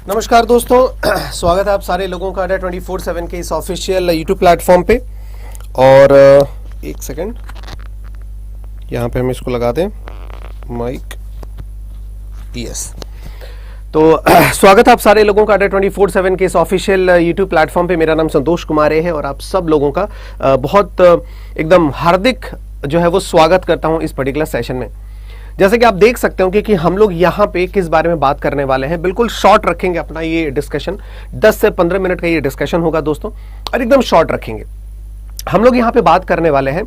नमस्कार दोस्तों, स्वागत है आप सारे लोगों का अड्डा 24/7 के इस ऑफिशियल यूट्यूब प्लेटफॉर्म पे। और एक सेकंड, यहाँ पे हम इसको लगा दें माइक। यस, तो स्वागत है आप सारे लोगों का अड्डा 24/7 के इस ऑफिशियल यूट्यूब प्लेटफॉर्म पे। मेरा नाम संतोष कुमार है और आप सब लोगों का बहुत एकदम हार्दिक जो है वो स्वागत करता हूँ इस पर्टिकुलर सेशन में। जैसे कि आप देख सकते हो कि हम लोग यहाँ पे किस बारे में बात करने वाले हैं। बिल्कुल शॉर्ट रखेंगे अपना ये डिस्कशन, 10 से 15 मिनट का ये डिस्कशन होगा दोस्तों, और एकदम शॉर्ट रखेंगे। हम लोग यहाँ पे बात करने वाले हैं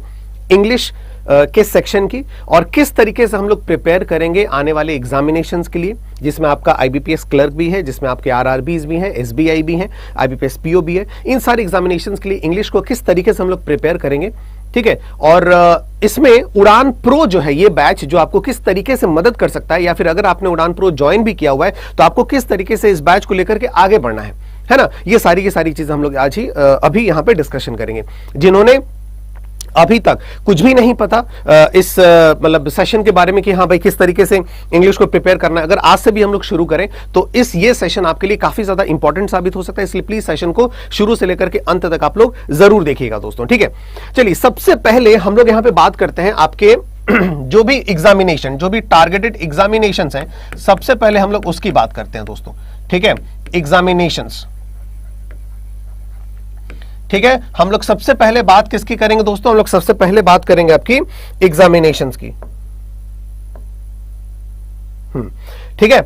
इंग्लिश के सेक्शन की, और किस तरीके से हम लोग प्रिपेयर करेंगे आने वाले एग्जामिनेशंस के लिए, जिसमें आपका आईबीपीएस क्लर्क भी है, जिसमें आपके आरआरबीज भी हैं, एसबीआई भी हैं, आईबीपीएस पीओ भी है। इन सारे एग्जामिनेशंस के लिए इंग्लिश को किस तरीके से हम लोग प्रिपेयर करेंगे, ठीक है। और इसमें उड़ान प्रो जो है ये बैच जो आपको किस तरीके से मदद कर सकता है, या फिर अगर आपने उड़ान प्रो ज्वाइन भी किया हुआ है तो आपको किस तरीके से इस बैच को लेकर के आगे बढ़ना है ना। ये सारी की सारी चीजें हम लोग आज ही अभी यहाँ पे डिस्कशन करेंगे। जिन्होंने अभी तक कुछ भी नहीं पता इस मतलब सेशन के बारे में कि हाँ भाई किस तरीके से इंग्लिश को प्रिपेयर करना है, अगर आज से भी हम लोग शुरू करें तो ये सेशन आपके लिए काफी ज्यादा इंपॉर्टेंट साबित हो सकता है। इसलिए प्लीज सेशन को शुरू से लेकर के अंत तक आप लोग जरूर देखिएगा दोस्तों, ठीक है। चलिए, सबसे पहले हम लोग यहाँ पे बात करते हैं आपके जो भी एग्जामिनेशन, जो भी टारगेटेड एग्जामिनेशंस हैं, सबसे पहले हम लोग उसकी बात करते हैं दोस्तों, ठीक है। एग्जामिनेशंस, ठीक है। हम लोग सबसे पहले बात किसकी करेंगे दोस्तों? हम लोग सबसे पहले बात करेंगे आपकी एग्जामिनेशंस की, ठीक है।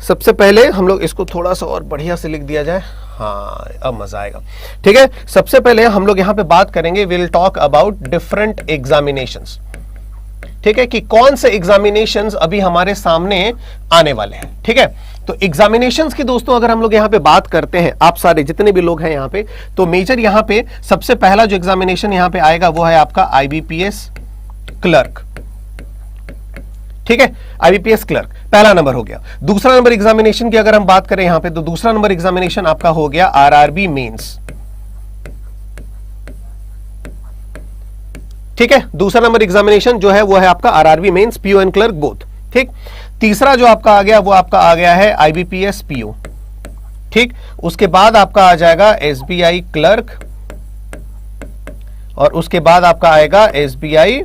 सबसे पहले हम लोग इसको थोड़ा सा और बढ़िया से लिख दिया जाए, हाँ अब मजा आएगा, ठीक है। सबसे पहले हम लोग यहां पे बात करेंगे, will talk about different examinations, ठीक है, कि कौन से एग्जामिनेशंस अभी हमारे सामने आने वाले हैं, ठीक है। तो एग्जामिनेशंस की दोस्तों अगर हम लोग यहां पे बात करते हैं, आप सारे जितने भी लोग हैं यहां पे, तो मेजर यहां पे सबसे पहला जो एग्जामिनेशन यहां पे आएगा वो है आपका आईबीपीएस क्लर्क, ठीक है। आईबीपीएस क्लर्क पहला नंबर हो गया। दूसरा नंबर एग्जामिनेशन की अगर हम बात करें यहां पे, तो दूसरा नंबर एग्जामिनेशन आपका हो गया आरआरबी मेंस, ठीक है। दूसरा नंबर एग्जामिनेशन जो है वो है आपका RRB mains, PO and clerk both, ठीक। तीसरा जो आपका आ गया वो आपका आ गया है आईबीपीएस पीओ, ठीक। उसके बाद आपका आ जाएगा एसबीआई क्लर्क, और उसके बाद आपका आएगा एसबीआई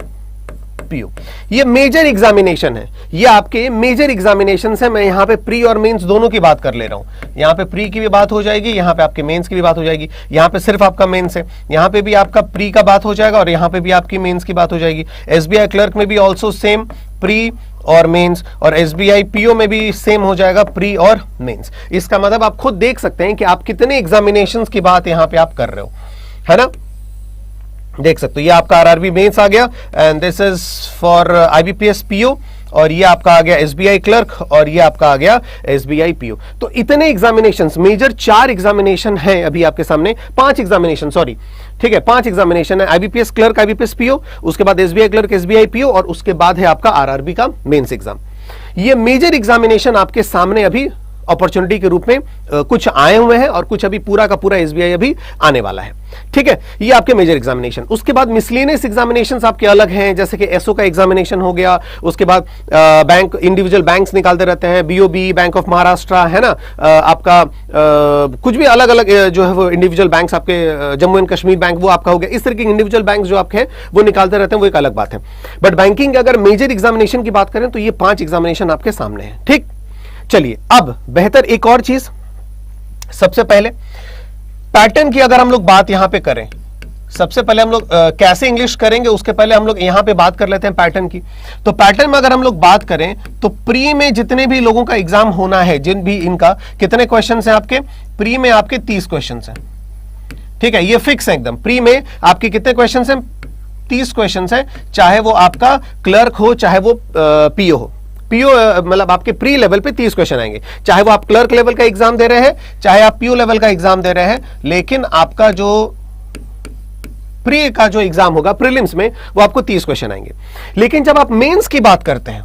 पीओ। ये मेजर एग्जामिनेशन है, ये आपके मेजर एग्जामिनेशन है। मैं यहां पे प्री और मेंस दोनों की बात कर ले रहा हूं। यहां पे प्री की भी बात हो जाएगी, यहां पे आपके मेंस की भी बात हो जाएगी। यहां पे सिर्फ आपका मेंस है, यहां पे भी आपका प्री का बात हो जाएगा, और यहां पे भी आपकी मेंस की बात हो जाएगी। एसबीआई क्लर्क में भी ऑल्सो सेम प्री और मेंस, और एसबीआई पीओ में भी सेम हो जाएगा प्री और मेंस। इसका मतलब आप खुद देख सकते हैं कि आप कितने एग्जामिनेशंस की बात यहां पे आप कर रहे हो, है ना। देख सकते हो ये आपका आरआरबी मेंस आ गया, and this is for IBPS PO, और ये आपका आ गया एसबीआई क्लर्क, और ये आपका आ गया एसबीआई पीओ। तो इतने एग्जामिनेशंस, मेजर 4 एग्जामिनेशन है अभी आपके सामने, 5 एग्जामिनेशन, सॉरी, ठीक है, 5 एग्जामिनेशन है। आईबीपीएस क्लर्क, आईबीपीएस पीओ, उसके बाद एसबीआई क्लर्क, एसबीआई पीओ, और उसके बाद है आपका आरआरबी का मेंस एग्जाम। ये मेजर एग्जामिनेशन आपके सामने अभी अपॉर्चुनिटी के रूप में कुछ आए हुए हैं, और कुछ अभी पूरा का पूरा एसबीआई अभी आने वाला है, ठीक है। ये आपके मेजर एग्जामिनेशन। उसके बाद मिसलेनियस एग्जामिनेशंस आपके अलग हैं, जैसे कि एसओ का एग्जामिनेशन हो गया। उसके बाद बैंक, इंडिविजुअल बैंक्स निकालते रहते हैं, बीओबी, बैंक ऑफ महाराष्ट्र, है ना। आपका कुछ भी अलग अलग जो है वो इंडिविजुअल बैंक्स, आपके जम्मू एंड कश्मीर बैंक वो आपका हो गया। इस तरह के इंडिविजुअल बैंक जो आपके हैं वो निकालते रहते हैं, वो एक अलग बात है। बट बैंकिंग अगर मेजर एग्जामिनेशन की बात करें तो ये 5 एग्जामिनेशन आपके सामने है, ठीक। चलिए, अब बेहतर एक और चीज, सबसे पहले पैटर्न की अगर हम लोग बात यहां पे करें, सबसे पहले हम लोग कैसे इंग्लिश करेंगे उसके पहले हम लोग यहां पे बात कर लेते हैं पैटर्न की। तो पैटर्न में अगर हम लोग बात करें तो प्री में जितने भी लोगों का एग्जाम होना है, जिन भी इनका कितने क्वेश्चन हैं आपके प्री में, आपके 30 क्वेश्चन हैं, ठीक है। ये फिक्स है एकदम। प्री में आपके कितने क्वेश्चन हैं? 30 क्वेश्चन हैं, चाहे वो आपका क्लर्क हो चाहे वो पीओ हो। पीओ मतलब आपके प्री लेवल पे 30 क्वेश्चन आएंगे, चाहे वो आप क्लर्क लेवल का एग्जाम दे रहे हैं चाहे आप पीओ लेवल का एग्जाम दे रहे हैं। लेकिन आपका जो प्री का जो एग्जाम होगा प्रीलिम्स में, वो आपको 30 क्वेश्चन आएंगे। लेकिन जब आप मेंस की बात करते हैं,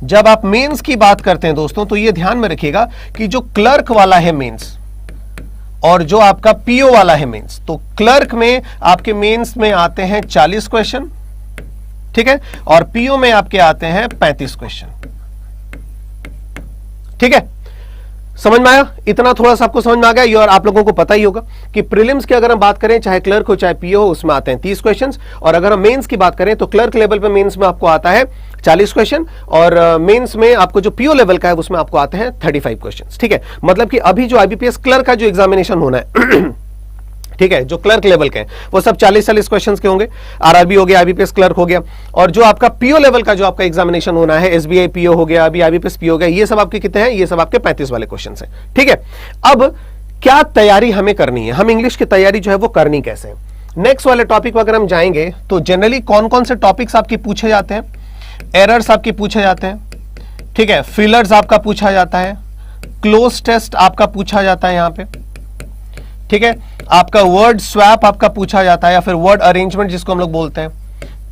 जब आप मेंस की बात करते हैं दोस्तों, तो ये ध्यान में रखिएगा कि जो क्लर्क वाला है मेंस और जो आपका पीओ वाला है मेंस, तो क्लर्क में आपके मेंस में आते हैं 40 क्वेश्चन, ठीक है, और पीओ में आपके आते हैं 35 क्वेश्चन, ठीक है। समझ में आया? इतना थोड़ा सा आपको समझ में आ गया। ये और आप लोगों को पता ही होगा कि प्रीलिम्स की अगर हम बात करें, चाहे क्लर्क हो चाहे पीओ हो, उसमें आते हैं 30 क्वेश्चंस, और अगर हम मेंस की बात करें तो क्लर्क लेवल पे मेंस में आपको आता है 40 क्वेश्चन, और मेंस में आपको जो पीओ लेवल का है उसमें आपको आते हैं 35 क्वेश्चंस। ठीक है, मतलब कि अभी जो आईबीपीएस क्लर्क का जो एग्जामिनेशन होना है ठीक है, जो क्लर्क लेवल के हैं वो सब 40-40 क्वेश्चंस के होंगे। आरआरबी हो गया, आईबीपीएस क्लर्क हो गया, और जो आपका पीओ लेवल का जो आपका एग्जामिनेशन होना है, एसबीआई पीओ हो गया, अभी आईबीपीएस पीओ हो गया, ये सब आपके कितने हैं? ये सब आपके 35 वाले क्वेश्चंस हैं। ठीक है, अब क्या तैयारी हमें करनी है, हम इंग्लिश की तैयारी जो है वो करनी कैसे है? नेक्स्ट वाले टॉपिक पर अगर हम जाएंगे तो जनरली कौन कौन से टॉपिक्स आपके पूछे जाते हैं? एरर्स आपके पूछे जाते हैं, ठीक है, फिलर्स आपका पूछा जाता है, क्लोज टेस्ट आपका पूछा जाता है यहां पे, ठीक है, आपका वर्ड स्वैप आपका पूछा जाता है, या फिर वर्ड अरेंजमेंट जिसको हम लोग बोलते हैं,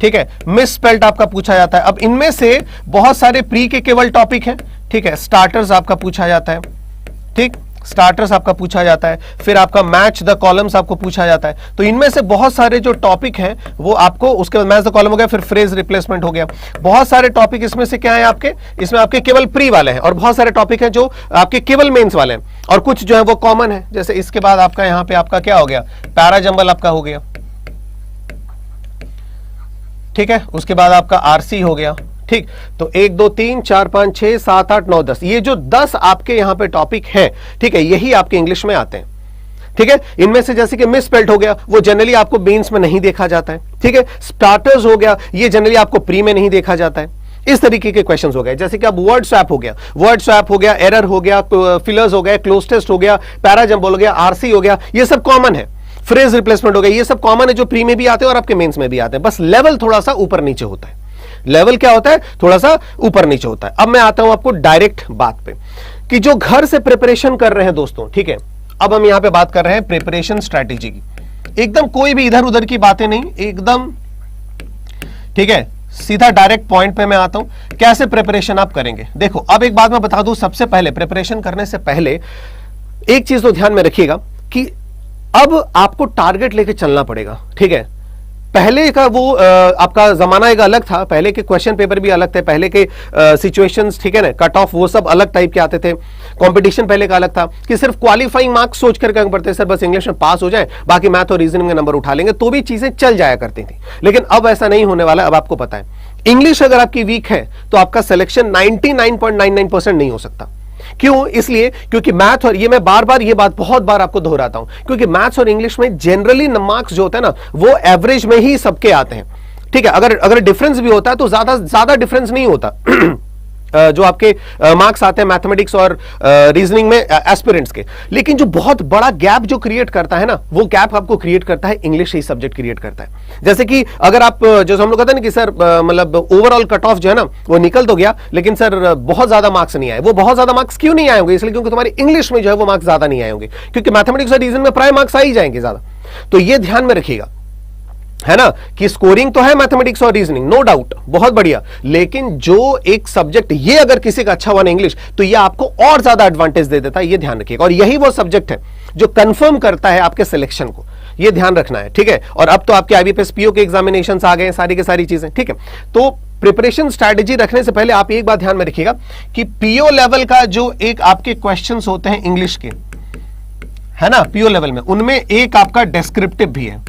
ठीक है, मिस स्पेल्ट आपका पूछा जाता है। अब इनमें से बहुत सारे प्री के केवल टॉपिक हैं, ठीक है, स्टार्टर्स आपका पूछा जाता है, ठीक, स्टार्टर्स आपका पूछा जाता है, फिर आपका मैच द कॉलम्स आपको पूछा जाता है। तो इनमें से बहुत सारे जो टॉपिक हैं वो आपको, उसके बाद मैच द कॉलम हो गया, फिर फ्रेज रिप्लेसमेंट हो गया, बहुत सारे टॉपिक इसमें से क्या है आपके, इसमें आपके केवल प्री वाले हैं, और बहुत सारे टॉपिक हैं जो आपके केवल मेंस वाले हैं, और कुछ जो है वो कॉमन है। जैसे इसके बाद आपका यहाँ पे आपका क्या हो गया, पैरा जंबल आपका हो गया, ठीक है, उसके बाद आपका आरसी हो गया, ठीक। तो 1 2 3 4 5 6 7 8 9 10, ये जो 10 आपके यहां पे टॉपिक है, ठीक है, यही आपके इंग्लिश में आते हैं, ठीक है। इनमें से जैसे कि मिस स्पेल्ट हो गया, वो जनरली आपको मेंस में नहीं देखा जाता है, ठीक है। स्टार्टर्स हो गया, ये जनरली आपको प्री में नहीं देखा जाता है। इस तरीके के क्वेश्चंस हो गए, जैसे कि अब वर्ड स्वैप हो गया, वर्ड स्वैप हो गया, एरर हो गया, फिलर्स हो गया, क्लोज टेस्ट हो गया, पैरा जंबल हो गया, आरसी हो गया, ये सब कॉमन है। फ्रेज रिप्लेसमेंट हो गया, ये सब कॉमन है जो प्री में भी आते हैं और आपके मेंस में भी आते हैं, बस लेवल थोड़ा सा ऊपर नीचे होता है। लेवल क्या होता है, थोड़ा सा ऊपर नीचे होता है। अब मैं आता हूं आपको डायरेक्ट बात पे कि जो घर से प्रिपरेशन कर रहे हैं दोस्तों, ठीक है, अब हम यहां पे बात कर रहे हैं प्रिपरेशन स्ट्रैटेजी की, एकदम कोई भी इधर उधर की बातें नहीं, एकदम ठीक है, सीधा डायरेक्ट पॉइंट पे मैं आता हूं, कैसे प्रिपरेशन आप करेंगे। देखो, अब एक बात मैं बता दूं, सबसे पहले प्रिपरेशन करने से पहले एक चीज तो ध्यान में रखिएगा कि अब आपको टारगेट लेके चलना पड़ेगा, ठीक है। पहले का वो आपका जमाना एक अलग था, पहले के क्वेश्चन पेपर भी अलग थे, पहले के सिचुएशंस, ठीक है ना, कट ऑफ वो सब अलग टाइप के आते थे, कंपटीशन पहले का अलग था कि सिर्फ क्वालिफाइंग मार्क्स सोच करके पढ़ते सर बस इंग्लिश में पास हो जाए, बाकी मैथ और रीजनिंग में नंबर उठा लेंगे तो भी चीजें चल जाया करती थी। लेकिन अब ऐसा नहीं होने वाला। अब आपको पता है इंग्लिश अगर आपकी वीक है तो आपका सिलेक्शन 99.99% नहीं हो सकता। क्यों? इसलिए क्योंकि मैथ, और ये मैं बार बार ये बात बहुत बार आपको दोहराता हूं, क्योंकि मैथ्स और इंग्लिश में जनरली मार्क्स जो होता है ना वो एवरेज में ही सबके आते हैं, ठीक है। अगर डिफरेंस भी होता है तो ज्यादा डिफरेंस नहीं होता जो आपके मार्क्स आते हैं मैथमेटिक्स और रीजनिंग में एस्पिरेंट्स के। लेकिन जो बहुत बड़ा गैप जो क्रिएट करता है ना, वो गैप आपको क्रिएट करता है इंग्लिश ही सब्जेक्ट क्रिएट करता है। जैसे कि अगर आप, जैसे हम लोग कहते हैं ना कि सर मतलब ओवरऑल कट ऑफ जो है ना वो निकल तो गया, लेकिन सर बहुत ज्यादा मार्क्स नहीं आए। वो बहुत ज्यादा मार्क्स क्यों नहीं आए होंगे? इसलिए क्योंकि तुम्हारी इंग्लिश में जो है वो मार्क्स ज्यादा नहीं आए होंगे, क्योंकि मैथमेटिक्स और रीजनिंग में प्राय मार्क्स आ ही जाएंगे ज्यादा। तो ये ध्यान में रखिएगा, है ना, कि स्कोरिंग तो है मैथमेटिक्स और रीजनिंग, नो डाउट, बहुत बढ़िया, लेकिन जो एक सब्जेक्ट ये अगर किसी का अच्छा हुआ ना इंग्लिश, तो ये आपको और ज्यादा एडवांटेज दे देता है, ये ध्यान रखिएगा। और यही वो सब्जेक्ट है जो कंफर्म करता है आपके सिलेक्शन को, ये ध्यान रखना है, ठीक है। और अब तो आपके आईबीपीएस पीओ के एग्जामिनेशन आ गए, सारी की सारी चीजें, ठीक है। तो प्रिपरेशन स्ट्रैटेजी रखने से पहले आप एक बात ध्यान में रखिएगा कि पीओ लेवल का जो एक आपके क्वेश्चंस होते हैं इंग्लिश के, है ना, पीओ लेवल में, उनमें एक आपका डेस्क्रिप्टिव भी है,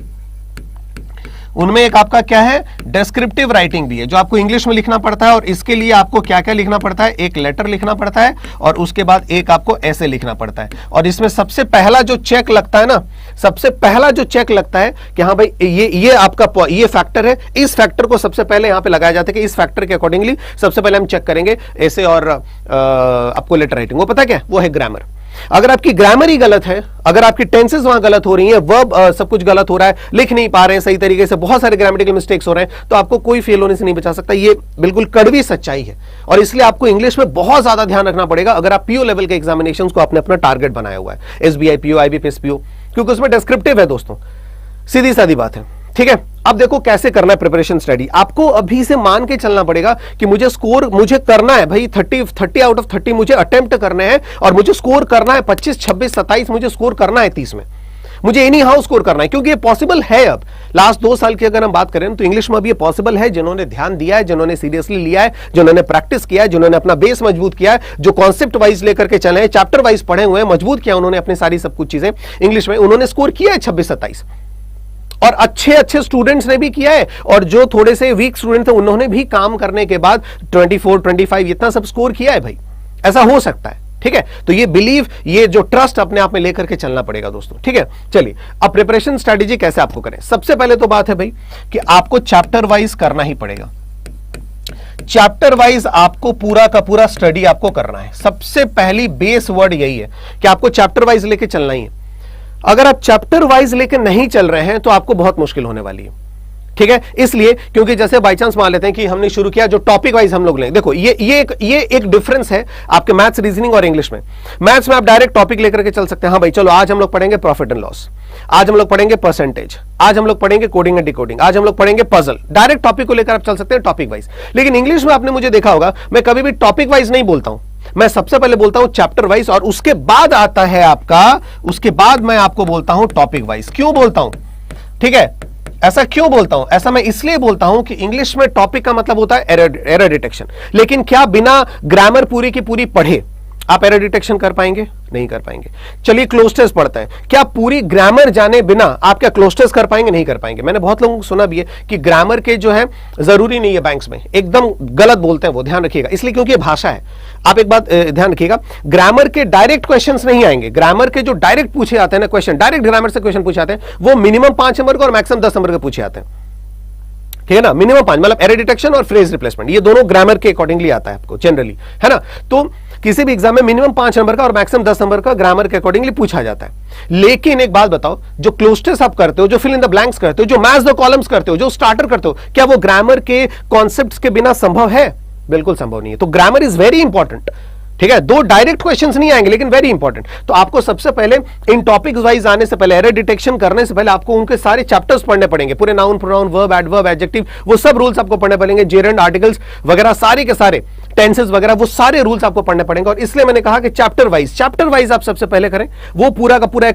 उनमें एक आपका क्या है, डेस्क्रिप्टिव राइटिंग भी है, जो आपको इंग्लिश में लिखना पड़ता है। और इसके लिए आपको क्या क्या लिखना पड़ता है, एक लेटर लिखना पड़ता है और उसके बाद एक आपको ऐसे लिखना पड़ता है। और इसमें सबसे पहला जो चेक लगता है ना, सबसे पहला जो चेक लगता है कि हाँ भाई ये आपका ये फैक्टर है, इस फैक्टर को सबसे पहले यहां पे लगाया जाता है कि इस फैक्टर के अकॉर्डिंगली सबसे पहले हम चेक करेंगे ऐसे। और आपको लेटर राइटिंग, वो पता क्या वो है ग्रामर। अगर आपकी ग्रामर ही गलत है, अगर आपकी टेंसेस वहां गलत हो रही है, वर्ब सब कुछ गलत हो रहा है, लिख नहीं पा रहे हैं सही तरीके से, बहुत सारे ग्रामेटिकल मिस्टेक्स हो रहे हैं, तो आपको कोई फेल होने से नहीं बचा सकता। ये बिल्कुल कड़वी सच्चाई है। और इसलिए आपको इंग्लिश में बहुत ज्यादा ध्यान रखना पड़ेगा अगर आप पीओ लेवल के एग्जामिनेशंस को आपने अपना टारगेट बनाया हुआ है, एसबीआई पीओ, आईबीपीएस पीओ, क्योंकि उसमें डिस्क्रिप्टिव है दोस्तों, सीधी सादी बात है, ठीक है। अब देखो कैसे करना है प्रिपरेशन स्टडी। आपको अभी से मान के चलना पड़ेगा कि मुझे स्कोर मुझे करना है भाई 30 आउट ऑफ 30 मुझे अटेम्प्ट करने हैं और मुझे स्कोर करना है 25, 26, 27 मुझे स्कोर करना है 30 में। मुझे एनी हाउ स्कोर करना है, क्योंकि ये पॉसिबल है। अब लास्ट 2 साल की अगर हम बात करें तो इंग्लिश में अब ये पॉसिबल है, जिन्होंने ध्यान दिया है, जिन्होंने सीरियसली लिया है, जिन्होंने प्रैक्टिस किया है, जिन्होंने अपना बेस मजबूत किया है, जो कॉन्सेप्ट वाइज लेकर के चले हैं, चैप्टर वाइज पढ़े हुए हैं, मजबूत किया उन्होंने अपनी सारी सब कुछ चीजें इंग्लिश में, उन्होंने स्कोर किया है 26-27। और अच्छे अच्छे स्टूडेंट्स ने भी किया है, और जो थोड़े से वीक स्टूडेंट थे उन्होंने भी काम करने के बाद 24-25 इतना सब स्कोर किया है भाई। ऐसा हो सकता है, ठीक है। तो ये बिलीव, ये जो ट्रस्ट अपने आप में लेकर के चलना पड़ेगा दोस्तों, ठीक है। चलिए अब प्रिपरेशन स्ट्रेटेजी कैसे आपको करें। सबसे पहले तो बात है भाई कि आपको चैप्टर वाइज करना ही पड़ेगा। चैप्टर वाइज आपको पूरा का पूरा स्टडी आपको करना है। सबसे पहली बेस वर्ड यही है कि आपको चैप्टर वाइज लेके चलना ही है। अगर आप चैप्टर वाइज लेके नहीं चल रहे हैं तो आपको बहुत मुश्किल होने वाली है, ठीक है। इसलिए क्योंकि जैसे बाई चांस मान लेते हैं कि हमने शुरू किया जो टॉपिक वाइज हम लोग लें, देखो ये एक डिफरेंस है आपके मैथ्स, रीजनिंग और इंग्लिश में। मैथ्स में आप डायरेक्ट टॉपिक लेकर के चल सकते हैं। हाँ भाई चलो आज हम लोग पढ़ेंगे प्रॉफिट एंड लॉस, आज हम लोग पढ़ेंगे परसेंटेज, आज हम लोग पढ़ेंगे कोडिंग एंड डिकोडिंग, आज हम लोग पढ़ेंगे पजल। डायरेक्ट टॉपिक को लेकर आप चल सकते हैं टॉपिक वाइज। लेकिन इंग्लिश में आपने मुझे देखा होगा मैं कभी भी टॉपिक वाइज नहीं बोलता हूं, मैं सबसे पहले बोलता हूं चैप्टर वाइज, और उसके बाद आता है आपका, उसके बाद मैं आपको बोलता हूं टॉपिक वाइज। क्यों बोलता हूं, ठीक है, ऐसा क्यों बोलता हूं? ऐसा मैं इसलिए बोलता हूं कि इंग्लिश में टॉपिक का मतलब होता है एरर डिटेक्शन। लेकिन क्या बिना ग्रामर पूरी की पूरी पढ़े आप एरर डिटेक्शन कर पाएंगे? नहीं कर पाएंगे। चलिए क्लोज टेस्ट पढ़ते हैं। क्या पूरी ग्रामर जाने बिना आप क्या क्लोज टेस्ट कर पाएंगे? नहीं कर पाएंगे। मैंने बहुत लोगों को सुना भी है कि ग्रामर के जो है जरूरी नहीं है बैंक्स में, एकदम गलत बोलते हैं वो, ध्यान रखिएगा। इसलिए क्योंकि ये भाषा है। आप एक बात ध्यान रखिएगा, ग्रामर के डायरेक्ट क्वेश्चंस नहीं आएंगे। ग्रामर के जो डायरेक्ट पूछे जाते हैं ना क्वेश्चन, डायरेक्ट ग्रामर से क्वेश्चन पूछे जाते हैं, वो मिनिमम 5 नंबर के और मैक्सिमम 10 नंबर के पूछे जाते हैं, ठीक है ना। मिनिमम 5, मतलब एरर डिटेक्शन और फ्रेज रिप्लेसमेंट, ये दोनों ग्रामर के अकॉर्डिंगली आता है आपको जनरली, है ना। तो किसी भी एग्जाम में मिनिमम 5 नंबर का और मैक्सिमम 10 नंबर का ग्रामर के अकॉर्डिंगली पूछा जाता है। लेकिन एक बात बताओ, जो क्लोज टेस्ट आप करते हो, जो फिल इन द ब्लैंक्स करते हो, जो मैच द कॉलम्स करते हो, जो स्टार्टर करते हो, क्या वो ग्रामर के कॉन्सेप्ट्स के बिना संभव है? बिल्कुल संभव नहीं है। तो ग्रामर इज वेरी इंपॉर्टेंट, ठीक है। दो डायरेक्ट क्वेश्चंस नहीं आएंगे लेकिन वेरी इंपॉर्टेंट। तो आपको सबसे पहले इन टॉपिक्स वाइज आने से पहले, एरर डिटेक्शन करने से पहले आपको उनके सारे चैप्टर्स पढ़ने पड़ेंगे, पूरे noun, pronoun, verb, adverb, adjective, वो सब रूल्स आपको पढ़ने पड़ेंगे, जेरेंड, आर्टिकल्स वगैरह सारे के सारे, टेंसेस वगैरह, वो सारे रूल्स आपको पढ़ने पड़ेंगे। और इसलिए मैंने कहा कि चैप्टर वाइज आप सबसे पहले करें। वो पूरा का पूरा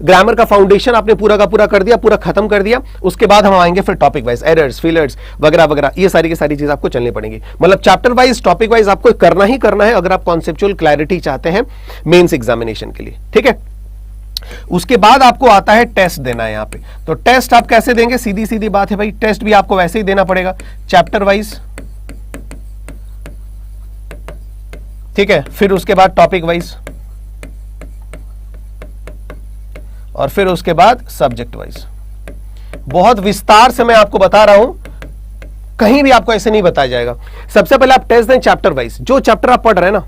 ग्रामर का फाउंडेशन आपने पूरा का पूरा कर दिया, पूरा खत्म कर दिया। उसके बाद हम आएंगे फिर टॉपिक वाइज, एरर्स, फेलियर्स वगैरह वगैरह, ये सारी की सारी चीज आपको चलनी पड़ेगी। मतलब चैप्टर वाइज, टॉपिक वाइज आपको करना ही करना है अगर आप कॉन्सेप्चुअल क्लैरिटी चाहते हैं मेंस एग्जामिनेशन के लिए, ठीक है। उसके बाद आपको आता है टेस्ट देना है यहां पे। तो टेस्ट आप कैसे देंगे? सीधी सीधी बात है भाई, टेस्ट भी आपको वैसे ही देना पड़ेगा, चैप्टर वाइज, ठीक है। फिर उसके बाद टॉपिक वाइज, और फिर उसके बाद सब्जेक्ट वाइज। बहुत विस्तार से मैं आपको बता रहा हूं, कहीं भी आपको ऐसे नहीं बताया जाएगा। सबसे पहले आप टेस्ट दें चैप्टर वाइज, जो चैप्टर आप पढ़ रहे हैं ना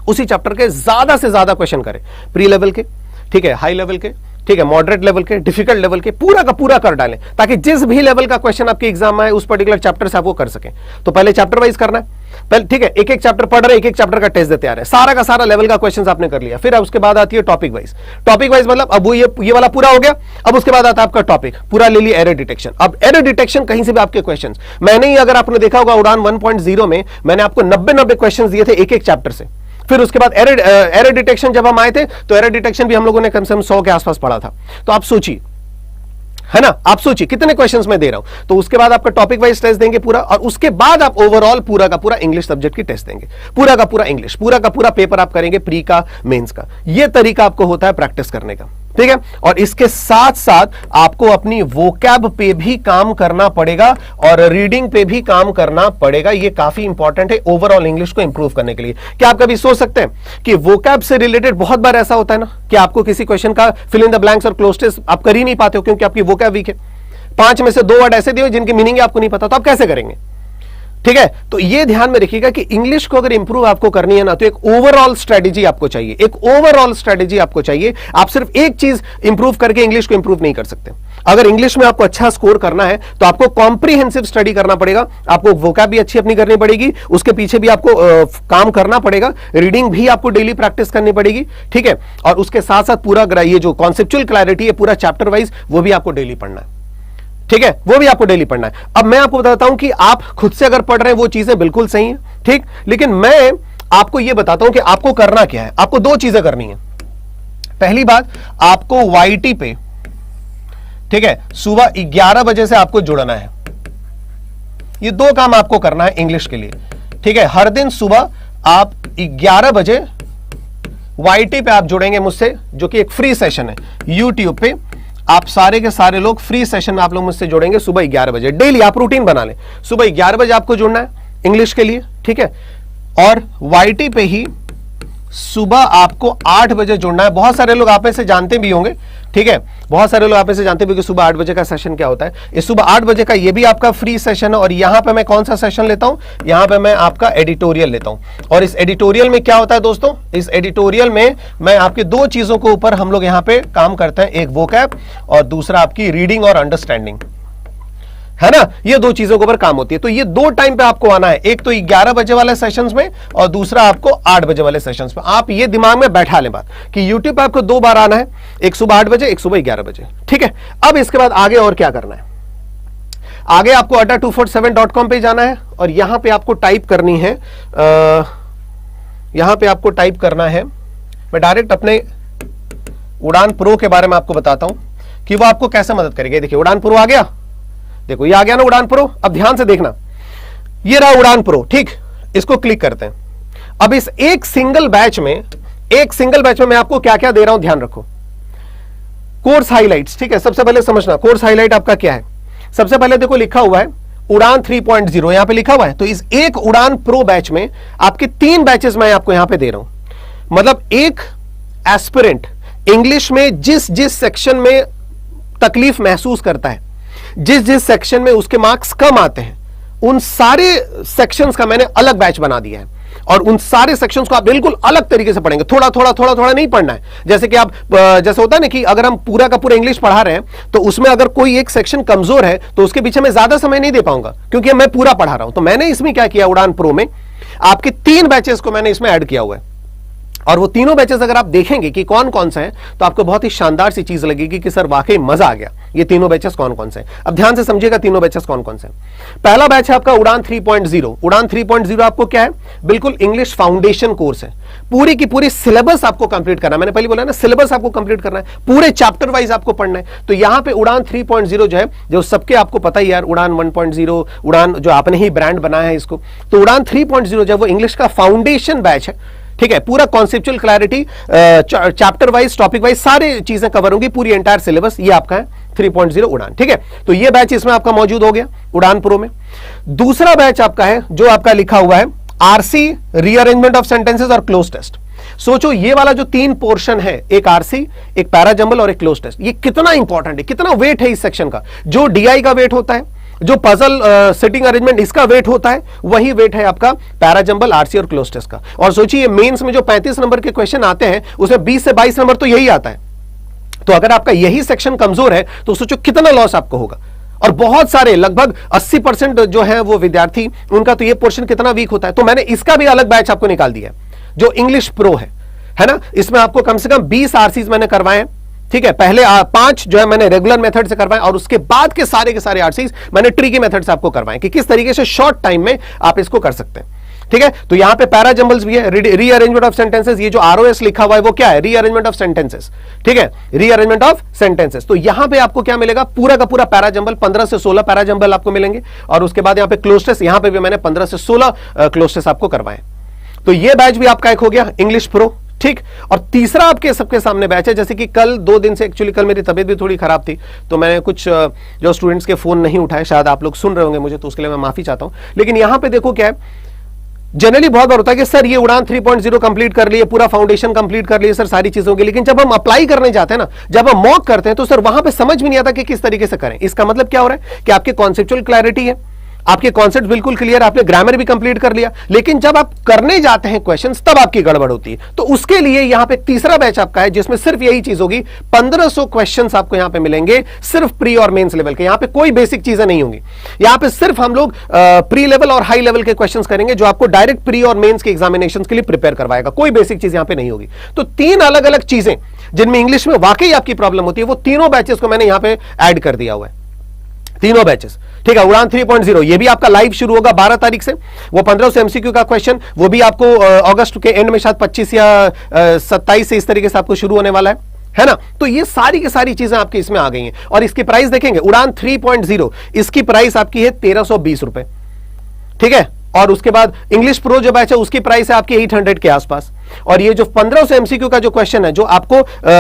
उसी चैप्टर के ज्यादा से ज्यादा क्वेश्चन करें, प्री लेवल के, ठीक है, हाई लेवल के, ठीक है, मॉडरेट लेवल के, डिफिकल्ट लेवल के, पूरा का पूरा कर डालें, ताकि जिस भी लेवल का क्वेश्चन आपके एग्जाम में आए उस पर्टिकुलर चैप्टर से आप वो कर सकें। तो पहले चैप्टर वाइज करना है, पहले, ठीक है, एक एक चैप्टर पढ़ रहे, एक एक चैप्टर का टेस्ट देते आ रहे, सारा का सारा लेवल का क्वेश्चन आपने कर लिया। फिर उसके बाद आती है टॉपिक वाइज। टॉपिक वाइज मतलब अब वो ये वाला पूरा हो गया, अब उसके बाद आता है आपका टॉपिक, पूरा ले लिया एरर डिटेक्शन। अब एरर डिटेक्शन कहीं से भी आपके क्वेश्चन, मैंने ही, अगर आपने देखा होगा उड़ान 1.0 में मैंने आपको 90 क्वेश्चन दिए थे एक एक चैप्टर से। फिर उसके बाद एरर डिटेक्शन जब हम आए थे तो एरर डिटेक्शन भी हम लोगों ने कम से कम 100 के आसपास पढ़ा था। तो आप सोचिए, है ना, आप सोचिए कितने क्वेश्चंस मैं दे रहा हूं। तो उसके बाद आपका टॉपिक वाइज टेस्ट देंगे पूरा, और उसके बाद आप ओवरऑल पूरा का पूरा इंग्लिश सब्जेक्ट की टेस्ट देंगे, पूरा का पूरा इंग्लिश, पूरा का पूरा पेपर आप करेंगे प्री का, मेंस का। यह तरीका आपको होता है प्रैक्टिस करने का, ठीक है। और इसके साथ साथ आपको अपनी वोकैब पे भी काम करना पड़ेगा और रीडिंग पे भी काम करना पड़ेगा। ये काफी इंपॉर्टेंट है ओवरऑल इंग्लिश को इंप्रूव करने के लिए। क्या आप कभी सोच सकते हैं कि वोकैब से रिलेटेड बहुत बार ऐसा होता है ना कि आपको किसी क्वेश्चन का फिल इन द ब्लैंक्स और क्लोज टेस्ट आप कर ही नहीं पाते हो क्योंकि आपकी वोकैब वीक है। 5 में से 2 वर्ड ऐसे दिए जिनकी मीनिंग आपको नहीं पता, तो आप कैसे करेंगे? ठीक है, तो ये ध्यान में रखिएगा कि इंग्लिश को अगर इंप्रूव आपको करनी है ना तो एक ओवरऑल स्ट्रेटेजी आपको चाहिए, एक ओवरऑल स्ट्रेटेजी आपको चाहिए। आप सिर्फ एक चीज इंप्रूव करके इंग्लिश को इंप्रूव नहीं कर सकते। अगर इंग्लिश में आपको अच्छा स्कोर करना है तो आपको कॉम्प्रिहेंसिव स्टडी करना पड़ेगा, आपको वोकैब भी अच्छी अपनी करनी पड़ेगी, उसके पीछे भी आपको काम करना पड़ेगा, रीडिंग भी आपको डेली प्रैक्टिस करनी पड़ेगी, ठीक है। और उसके साथ साथ पूरा ये जो कॉन्सेप्चुअल क्लैरिटी है पूरा चैप्टर वाइज वो भी आपको डेली पढ़ना है, ठीक है, वो भी आपको डेली पढ़ना है। अब मैं आपको बताता हूं कि आप खुद से अगर पढ़ रहे हैं वो चीजें बिल्कुल सही हैं, ठीक, लेकिन मैं आपको यह बताता हूं कि आपको करना क्या है। आपको 2 चीजें करनी है। पहली बात, आपको वाईटी पे ठीक है, सुबह 11 बजे से आपको जुड़ना है। ये 2 काम आपको करना है इंग्लिश के लिए, ठीक है। हर दिन सुबह आप 11 बजे YT पे आप जुड़ेंगे मुझसे, जो कि एक फ्री सेशन है YouTube पे। आप सारे के सारे लोग फ्री सेशन में आप लोग मुझसे जुड़ेंगे सुबह 11 बजे। डेली आप रूटीन बना लें, सुबह 11 बजे आपको जुड़ना है इंग्लिश के लिए, ठीक है। और YT पे ही सुबह आपको 8 बजे जुड़ना है। बहुत सारे लोग आप में से जानते भी होंगे, ठीक है, बहुत सारे लोग आप में से जानते भी कि सुबह 8 बजे का सेशन क्या होता है। इस सुबह 8 बजे का ये भी आपका फ्री सेशन है। और यहां पे मैं कौन सा सेशन लेता हूं, यहां पे मैं आपका एडिटोरियल लेता हूं। और इस एडिटोरियल में क्या होता है दोस्तों, इस एडिटोरियल में मैं आपके 2 चीजों के ऊपर हम लोग यहां पे काम करते हैं, एक वोकैब और दूसरा आपकी रीडिंग और अंडरस्टैंडिंग, है ना। ये 2 चीजों के ऊपर काम होती है। तो ये 2 टाइम पे आपको आना है, एक तो 11 बजे वाले सेशंस में और दूसरा आपको 8 बजे वाले सेशंस में। आप ये दिमाग में बैठा लें बात कि YouTube पे आपको 2 बार आना है, एक सुबह 8 बजे, एक सुबह 11 बजे, ठीक है। अब इसके बाद आगे और क्या करना है, आगे आपको adda247.com पे जाना है और यहां पे आपको टाइप करनी है, यहां पे आपको टाइप करना है, मैं डायरेक्ट अपने उड़ान प्रो के बारे में आपको बताता हूं कि वो आपको कैसे मदद करेगी। देखिए उड़ान प्रो आ गया, देखो ये आ गया ना उड़ान प्रो। अब ध्यान से देखना, ये रहा उड़ान प्रो, ठीक। इसको क्लिक करते हैं। अब इस एक सिंगल बैच में मैं आपको क्या क्या दे रहा हूं, ध्यान रखो। कोर्स हाइलाइट्स, ठीक है। सबसे पहले समझना कोर्स हाइलाइट आपका क्या है। सबसे पहले देखो लिखा हुआ है उड़ान 3.0, यहां पे लिखा हुआ है। तो इस एक उड़ान प्रो बैच में आपके 3 बैचेस मैं आपको यहां पे दे रहा हूं। मतलब एक एस्पिरेंट इंग्लिश में जिस जिस सेक्शन में तकलीफ महसूस करता है, जिस जिस सेक्शन में उसके मार्क्स कम आते हैं, उन सारे सेक्शंस का मैंने अलग बैच बना दिया है। और उन सारे सेक्शंस को आप बिल्कुल अलग तरीके से पढ़ेंगे। थोड़ा थोड़ा नहीं पढ़ना है। जैसे कि आप, जैसे होता है ना कि अगर हम पूरा का पूरा इंग्लिश पढ़ा रहे हैं तो उसमें अगर कोई एक सेक्शन कमजोर है तो उसके पीछे मैं ज्यादा समय नहीं दे पाऊंगा, क्योंकि मैं पूरा पढ़ा रहा हूं। तो मैंने इसमें क्या किया, उड़ान प्रो में आपके 3 बैचेस को मैंने इसमें ऐड किया हुआ है। और वो तीनों बैचेस अगर आप देखेंगे कि कौन कौन से हैं, तो आपको बहुत ही शानदार सी चीज लगेगी कि सर वाकई मजा आ गया। ये तीनों बैचेस कौन कौन से हैं, अब ध्यान से समझिएगा तीनों बैचेस कौन कौन से हैं। पहला बैच है आपका उड़ान 3.0। उड़ान 3.0 आपको क्या है, बिल्कुल इंग्लिश फाउंडेशन कोर्स है। पूरी की पूरी सिलेबस आपको कंप्लीट करना है। मैंने पहले बोला ना, सिलेबस आपको कंप्लीट करना है, पूरे चैप्टर वाइज आपको पढ़ना है। तो यहां पे उड़ान 3.0 जो है, जो सबके आपको पता ही यार, उड़ान 1.0, उड़ान जो आपने ही ब्रांड बनाया है इसको, तो उड़ान 3.0 जो है वो इंग्लिश का फाउंडेशन बैच है, ठीक है। पूरा conceptual clarity, chapter wise, topic wise सारी चीजें कवर होंगी, पूरी एंटायर सिलेबस ये आपका है 3.0 उड़ान, ठीक है। तो ये बैच इसमें आपका मौजूद हो गया उड़ान प्रो में। दूसरा बैच आपका है जो आपका लिखा हुआ है आरसी, रीअरेंजमेंट ऑफ सेंटेंसेस और क्लोज टेस्ट। सोचो ये वाला जो 3 पोर्शन है, एक आरसी, एक पैराजंबल और एक क्लोज टेस्ट, ये कितना इंपॉर्टेंट है, कितना वेट है इस सेक्शन का। जो डीआई का वेट होता है, जो पजल सिटिंग अरेंजमेंट इसका वेट होता है, वही वेट है आपका पैराजंबल, आरसी और क्लोज टेस्ट का। और सोचिए मेंस में जो 35 नंबर के क्वेश्चन आते हैं उसमें 20 से 22 नंबर तो यही आता है। तो अगर आपका यही सेक्शन कमजोर है तो सोचो कितना लॉस आपको होगा। और बहुत सारे, लगभग 80% जो है वो विद्यार्थी, उनका तो ये पोर्शन कितना वीक होता है। तो मैंने इसका भी अलग बैच आपको निकाल दिया जो इंग्लिश प्रो है ना। इसमें आपको कम से कम 20 आरसीज मैंने करवाए हैं, ठीक है। पहले 5 जो है मैंने रेगुलर मेथड से करवाए और उसके बाद के सारे आरसीज मैंने ट्रिकी मेथड से आपको करवाए कि किस तरीके से शॉर्ट टाइम में आप इसको कर सकते हैं, ठीक है। तो यहां पे पैराजंबल्स भी है, रीअरेंजमेंट ऑफ सेंटेंसेस, ये जो आरओएस लिखा हुआ है वो क्या है, रीअरेंजमेंट ऑफ सेंटेंसेस, ठीक है, रीअरेंजमेंट ऑफ सेंटेंसेस। तो यहां पे आपको क्या मिलेगा, पूरा का पूरा पैराजंबल, 15 से 16 पैराजंबल आपको मिलेंगे। और उसके बाद यहां पे क्लोज टेस्ट, यहां पे भी मैंने 15 से 16 क्लोज टेस्ट आपको करवाए। तो ये बैच भी आपका एक हो गया इंग्लिश प्रो, ठीक। और तीसरा आपके सबके सामने बैच है, जैसे कि कल 2 दिन से, एक्चुअली कल मेरी तबीयत भी थोड़ी खराब थी, तो मैंने कुछ जो स्टूडेंट्स के फोन नहीं उठाए, शायद आप लोग सुन रहे होंगे मुझे, तो उसके लिए मैं माफी चाहता हूं। लेकिन यहां पे देखो क्या है, जनरली बहुत बार होता है कि सर ये उड़ान 3.0 कंप्लीट कर लिए, पूरा फाउंडेशन कंप्लीट कर लिए सर सारी चीजों के, लेकिन जब हम अप्लाई करने जाते हैं ना, जब हम मॉक करते हैं, तो सर वहां पे समझ भी नहीं आता कि किस तरीके से करें। इसका मतलब क्या हो रहा है कि आपकी कॉन्सेप्चुअल क्लैरिटी है, आपके कॉन्सेप्ट बिल्कुल क्लियर, आपने ग्रामर भी कंप्लीट कर लिया, लेकिन जब आप करने जाते हैं क्वेश्चंस तब आपकी गड़बड़ होती है। तो उसके लिए यहां पे तीसरा बैच आपका है जिसमें सिर्फ यही चीज होगी, 1500 क्वेश्चंस आपको यहां पे मिलेंगे, सिर्फ प्री और मेंस लेवल के। यहां पे कोई बेसिक चीजें नहीं होंगी, यहां पे सिर्फ हम लोग प्री लेवल और हाई लेवल के क्वेश्चंस करेंगे जो आपको डायरेक्ट प्री और मेंस के एग्जामिनेशंस के लिए प्रिपेयर करवाएगा। कोई बेसिक चीज यहां पे नहीं होगी। तो 3 अलग अलग चीजें जिनमें इंग्लिश में वाकई आपकी प्रॉब्लम होती है, वो तीनों बैचेस को मैंने यहां पे ऐड कर दिया हुआ है, तीनों बैचेस, ठीक है। उड़ान 3.0 ये भी आपका लाइव शुरू होगा 12 तारीख से। वो 1500 एमसीक्यू का क्वेश्चन, वो भी आपको अगस्त के एंड में शायद 25 या 27 से इस तरीके से आपको शुरू होने वाला है, है ना। तो ये सारी की सारी चीजें आपकी इसमें आ गई हैं। और इसकी प्राइस देखेंगे, उड़ान 3.0 इसकी प्राइस आपकी है 1320 रुपए, ठीक है। और उसके बाद इंग्लिश प्रो जो बैच है उसकी प्राइस है आपकी 800 के आसपास। और ये जो 1500 एमसीक्यू का जो क्वेश्चन है, जो आपको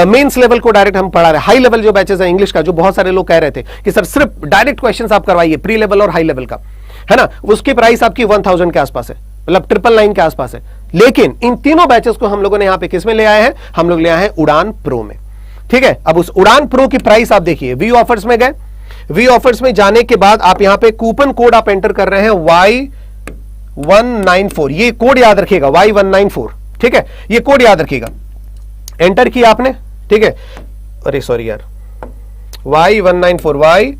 मेंस लेवल को डायरेक्ट हम पढ़ा रहे हैं, हाई लेवल जो बैचेस है इंग्लिश का, जो बहुत सारे लोग कह रहे थे कि सर सिर्फ डायरेक्ट क्वेश्चन आप करवाइए, प्री लेवल और हाई लेवल का, है ना, उसकी प्राइस आपकी 1000 के आसपास है, मतलब 999 के आसपास है। लेकिन इन तीनों बैचेस को हम लोगों ने यहां पे किस में ले आए हैं, हम लोग ले आए हैं उड़ान प्रो में, ठीक है। अब उस उड़ान प्रो की प्राइस आप देखिए, वी ऑफर्स में गए, वी ऑफर्स में जाने के बाद आप यहां पे कूपन कोड आप एंटर कर रहे हैं Y194, ये कोड याद रखिएगा Y194, ठीक है, ये कोड याद रखिएगा। एंटर किया आपने, ठीक है, अरे सॉरी यार, Y194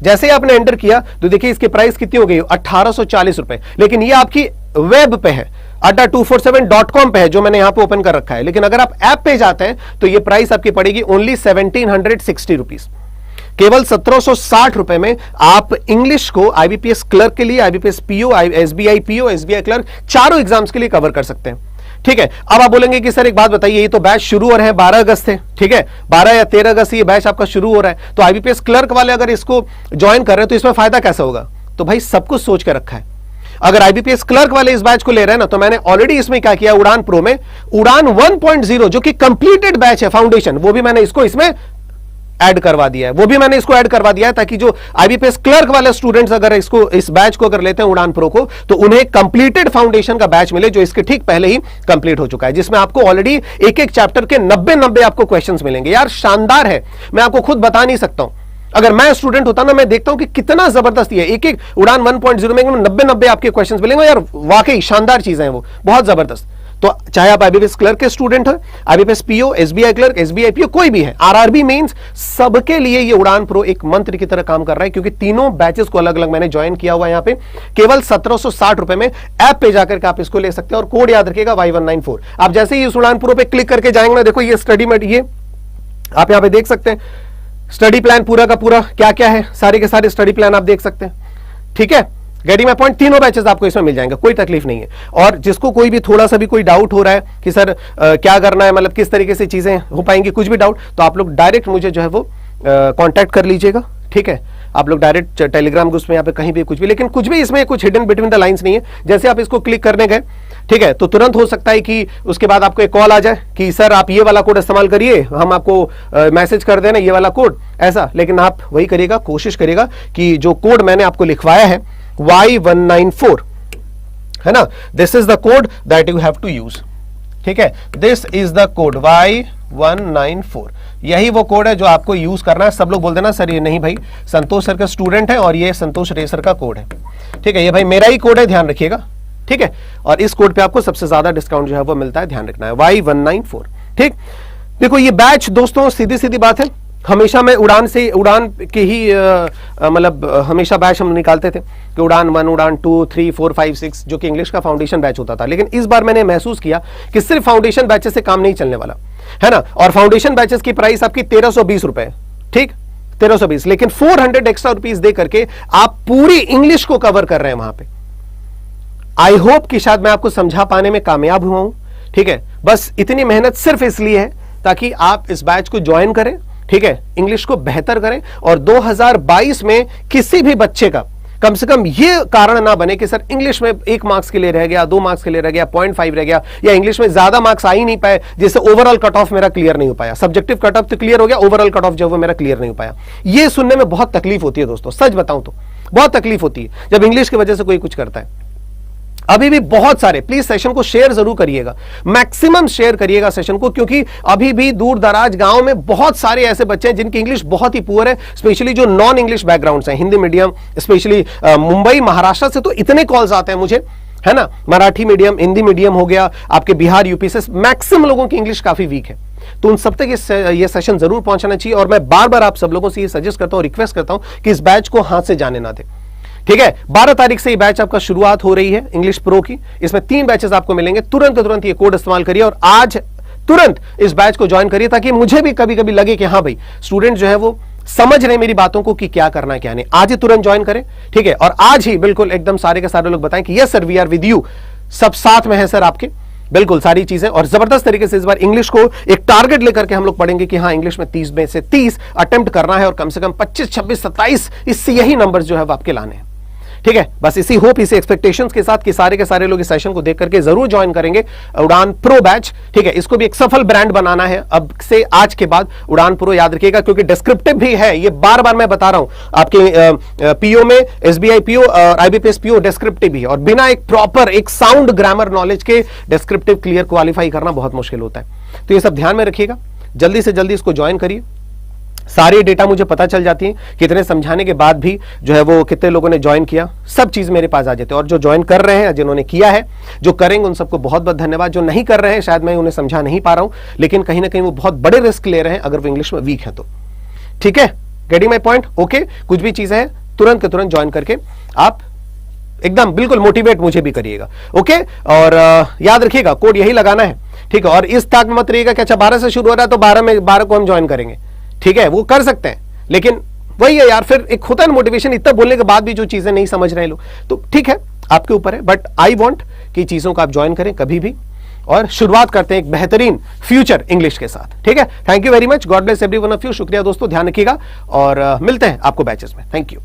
जैसे ही आपने एंटर किया तो देखिए इसकी प्राइस कितनी हो गई, 1840 रुपए। लेकिन ये आपकी वेब पे है, adda247.com पे है, जो मैंने यहां पे ओपन कर रखा है। लेकिन अगर आप ऐप पे जाते हैं तो ये प्राइस आपकी पड़ेगी ओनली 1760 रुपीज। केवल 1760 रुपए में आप इंग्लिश को आईबीपीएस क्लर्क के लिए, IBPS PO, SBI PO, SBI clerk, चारों एग्जाम्स के लिए कवर कर सकते हैं, ठीक है। अब आप बोलेंगे कि सर एक बात बताइए, ये तो बैच शुरू हो रहे हैं 12 अगस्त से, ठीक है, 12 या 13 अगस्त से ये बैच आपका शुरू हो रहा है। तो आईबीपीएस क्लर्क वाले अगर इसको ज्वाइन कर रहे हैं तो इसमें फायदा कैसा होगा। तो भाई सब कुछ सोच के रखा है। अगर आईबीपीएस क्लर्क वाले इस बैच को ले रहे हैं ना, तो मैंने ऑलरेडी इसमें क्या किया, उड़ान प्रो में उड़ान 1.0 जो कि कंप्लीटेड बैच है, फाउंडेशन, वो भी मैंने इसको इसमें ऐड करवा दिया है, वो भी मैंने इसको ऐड करवा दिया है, ताकि जो आईबीपीएस क्लर्क वाले स्टूडेंट्स अगर इसको, इस बैच को अगर लेते हैं उड़ान प्रो को, तो उन्हें कंप्लीटेड फाउंडेशन का बैच मिले, जो इसके ठीक पहले ही कंप्लीट हो चुका है, जिसमें आपको ऑलरेडी एक एक चैप्टर के 90 आपको क्वेश्चंस मिलेंगे। यार शानदार है, मैं आपको खुद बता नहीं सकता हूं। अगर मैं स्टूडेंट होता ना, मैं देखता हूं कि कितना जबरदस्त है, एक एक उड़ान 1.0 में 90 आपके क्वेश्चंस मिलेंगे। यार वाकई शानदार चीजें हैं वो, बहुत जबरदस्त। तो चाहे आप आईबीपीएस क्लर्क के स्टूडेंट हैं, IBPS PO, SBI clerk, SBI PO, कोई भी है, आरआरबी मेंस, सबके लिए ये उड़ान प्रो एक मंत्र की तरह काम कर रहा है, क्योंकि तीनों बैचेस को अलग अलग मैंने ज्वाइन किया हुआ है। यहां पे केवल 1760 रुपए में ऐप पे जाकर के आप इसको ले सकते हैं, और कोड याद रखिएगा Y194। आप जैसे ही इस उड़ान प्रो पे क्लिक करके जाएंगे ना, देखो ये स्टडी में, ये आप यहां पे देख सकते हैं स्टडी प्लान पूरा का पूरा क्या क्या है, सारे के सारे स्टडी प्लान आप देख सकते हैं, ठीक है। गेटिंग माय पॉइंट, तीनों बैचेस आपको इसमें मिल जाएंगे, कोई तकलीफ नहीं है। और जिसको कोई भी थोड़ा सा भी कोई डाउट हो रहा है कि सर क्या करना है, मतलब किस तरीके से चीजें हो पाएंगी, कुछ भी डाउट, तो आप लोग डायरेक्ट मुझे जो है वो कांटेक्ट कर लीजिएगा, ठीक है। आप लोग डायरेक्ट टेलीग्राम ग्रुप में यहाँ पे कहीं भी कुछ भी, लेकिन कुछ भी इसमें कुछ हिडन बिटवीन द लाइंस नहीं है। जैसे आप इसको क्लिक करने गए, ठीक है, तो तुरंत हो सकता है कि उसके बाद आपको एक कॉल आ जाए कि सर आप ये वाला कोड इस्तेमाल करिए, हम आपको मैसेज कर देना ये वाला कोड, ऐसा। लेकिन आप वही करिएगा, कोशिश करिएगा कि जो कोड मैंने आपको लिखवाया है Y194, है ना, this is the code that you have to use, ठीक है। This is the code Y194, यही वो कोड है जो आपको यूज करना है। सब लोग बोल देना सर ये नहीं भाई, संतोष सर का स्टूडेंट है और ये संतोष रेसर का कोड है, ठीक है, ये भाई मेरा ही कोड है, ध्यान रखिएगा, ठीक है। और इस कोड पे आपको सबसे ज्यादा डिस्काउंट जो है वो मिलता है, ध्यान रखना है, Y194, ठीक। देखो ये बैच दोस्तों सीधी सीधी बात है, हमेशा मैं उड़ान के ही मतलब हमेशा बैच हम निकालते थे कि उड़ान 1, उड़ान 2, 3, 4, 5, 6 जो कि इंग्लिश का फाउंडेशन बैच होता था। लेकिन इस बार मैंने महसूस किया कि सिर्फ फाउंडेशन बैचेस से काम नहीं चलने वाला, है ना। और फाउंडेशन बैचेस की प्राइस आपकी 1320 रुपए, ठीक, 1320, लेकिन 400 एक्स्ट्रा रुपीज दे करके आप पूरी इंग्लिश को कवर कर रहे हैं वहां पे। आई होप कि शायद मैं आपको समझा पाने में कामयाब हुआ हूं, ठीक है। बस इतनी मेहनत सिर्फ इसलिए है ताकि आप इस बैच को ज्वाइन करें, ठीक है, इंग्लिश को बेहतर करें, और 2022 में किसी भी बच्चे का कम से कम ये कारण ना बने कि सर इंग्लिश में 1 मार्क्स के लिए रह गया, 2 मार्क्स के लिए रह गया, 0.5 रह गया, या इंग्लिश में ज्यादा मार्क्स आ ही नहीं पाए, जिससे ओवरऑल कट ऑफ मेरा क्लियर नहीं हो पाया। सब्जेक्टिव कट ऑफ तो क्लियर हो गया, ओवरऑल कट ऑफ जो वो मेरा क्लियर नहीं हो पाया। ये सुनने में बहुत तकलीफ होती है दोस्तों, सच बताऊं तो बहुत तकलीफ होती है जब इंग्लिश की वजह से कोई कुछ करता है। अभी भी बहुत सारे, प्लीज सेशन को शेयर जरूर करिएगा, मैक्सिमम शेयर करिएगा सेशन को, क्योंकि अभी भी दूर दराज गांव में बहुत सारे ऐसे बच्चे हैं जिनकी इंग्लिश बहुत ही पुअर है, स्पेशली जो नॉन इंग्लिश बैकग्राउंड्स हैं, हिंदी मीडियम, स्पेशली मुंबई महाराष्ट्र से तो इतने कॉल्स आते हैं मुझे, है ना। मराठी मीडियम, हिंदी मीडियम हो गया, आपके बिहार यूपी से मैक्सिमम लोगों की इंग्लिश काफी वीक है। तो उन सब तक ये सेशन जरूर पहुंचना चाहिए, और मैं बार बार आप सब लोगों से ये सजेस्ट करता हूं, रिक्वेस्ट करता हूं कि इस बैच को हाथ से जाने ना दें, ठीक है। 12 तारीख से ये बैच आपका शुरुआत हो रही है इंग्लिश प्रो की। इसमें 3 बैचेस आपको मिलेंगे, तुरंत ये कोड इस्तेमाल करिए और आज तुरंत इस बैच को ज्वाइन करिए, ताकि मुझे भी कभी कभी लगे कि हाँ भाई स्टूडेंट जो है वो समझ रहे मेरी बातों को कि क्या करना है क्या नहीं। आज ही तुरंत ज्वाइन करें, ठीक है, और आज ही बिल्कुल एकदम सारे के सारे लोग बताएं कि yes sir we are with you, सब साथ में है सर आपके, बिल्कुल सारी चीजें, और जबरदस्त तरीके से इस बार इंग्लिश को एक टारगेट लेकर के हम लोग पढ़ेंगे कि हाँ इंग्लिश में 30 में से 30 अटेम्प्ट करना है और कम से कम 25, 26, 27 इससे यही नंबर्स जो है वो आपके लाने हैं। ठीक है, बस इसी होप, इसी एक्सपेक्टेशंस के साथ कि सारे के सारे लोग इस सेशन को देख करके जरूर ज्वाइन करेंगे उड़ान प्रो बैच। ठीक है, इसको भी एक सफल ब्रांड बनाना है अब से, आज के बाद उड़ान प्रो याद रखिएगा, क्योंकि डिस्क्रिप्टिव भी है, ये बार बार मैं बता रहा हूं, आपके पीओ में एसबीआई पीओ और आईबीपीएस पीओ डिस्क्रिप्टिव भी है, और बिना एक प्रॉपर एक साउंड ग्रामर नॉलेज के डिस्क्रिप्टिव क्लियर क्वालिफाई करना बहुत मुश्किल होता है। तो ये सब ध्यान में रखिएगा, जल्दी से जल्दी इसको ज्वाइन करिए। सारी डेटा मुझे पता चल जाती है, कितने समझाने के बाद भी जो है वो कितने लोगों ने ज्वाइन किया, सब चीज मेरे पास आ जाते हैं। और जो ज्वाइन कर रहे हैं, जिन्होंने किया है, जो करेंगे, उन सबको बहुत बहुत धन्यवाद। जो नहीं कर रहे हैं, शायद मैं उन्हें समझा नहीं पा रहा हूं, लेकिन कहीं ना कहीं वो बहुत बड़े रिस्क ले रहे हैं अगर वो इंग्लिश में वीक है तो। ठीक है, गेटिंग माई पॉइंट? ओके, कुछ भी चीज है तुरंत के तुरंत ज्वाइन करके आप एकदम बिल्कुल मोटिवेट मुझे भी करिएगा। ओके, और याद रखिएगा कोड यही लगाना है। ठीक है, और इस ताक मत रहिएगा कि अच्छा 12 से शुरू हो रहा है तो 12 को हम ज्वाइन करेंगे। ठीक है, वो कर सकते हैं, लेकिन वही है यार, फिर एक होता है मोटिवेशन, इतना बोलने के बाद भी जो चीजें नहीं समझ रहे लोग, तो ठीक है आपके ऊपर है, बट आई वांट कि चीजों को आप ज्वाइन करें कभी भी, और शुरुआत करते हैं एक बेहतरीन फ्यूचर इंग्लिश के साथ। ठीक है, thank you very much, God bless every one of you. शुक्रिया दोस्तों, ध्यान रखिएगा और मिलते हैं आपको बैचेस में। Thank you.